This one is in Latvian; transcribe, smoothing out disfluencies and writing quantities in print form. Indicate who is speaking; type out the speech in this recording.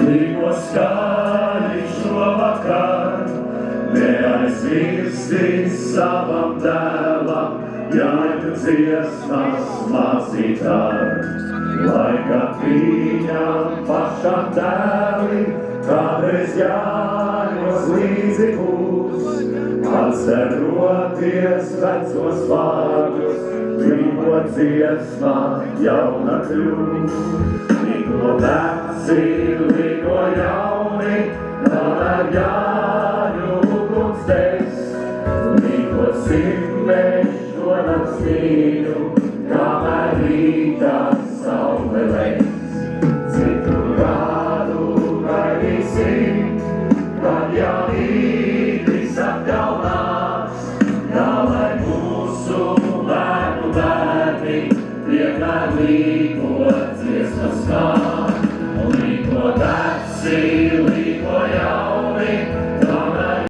Speaker 1: Līko skaļi šovakar, neaizmirstīs savam dēlam, jāņu dziesmas mācītār. Lai viņam pašam dēli, kādreiz jāņos līdzi būs, atceroties vecos vārdus, līko dziesmā jauna kļūs. Līko veci, līko jauni, kamēr jāņu uguns degs, līko simtmešu naktsmīnu, kamēr rītā saule legs. Citu gadu gaidīsim, kad jaunības atjaunās, tā lai mūsu bērnu bērni vienmēr līko dziesmas kā, un līko veci,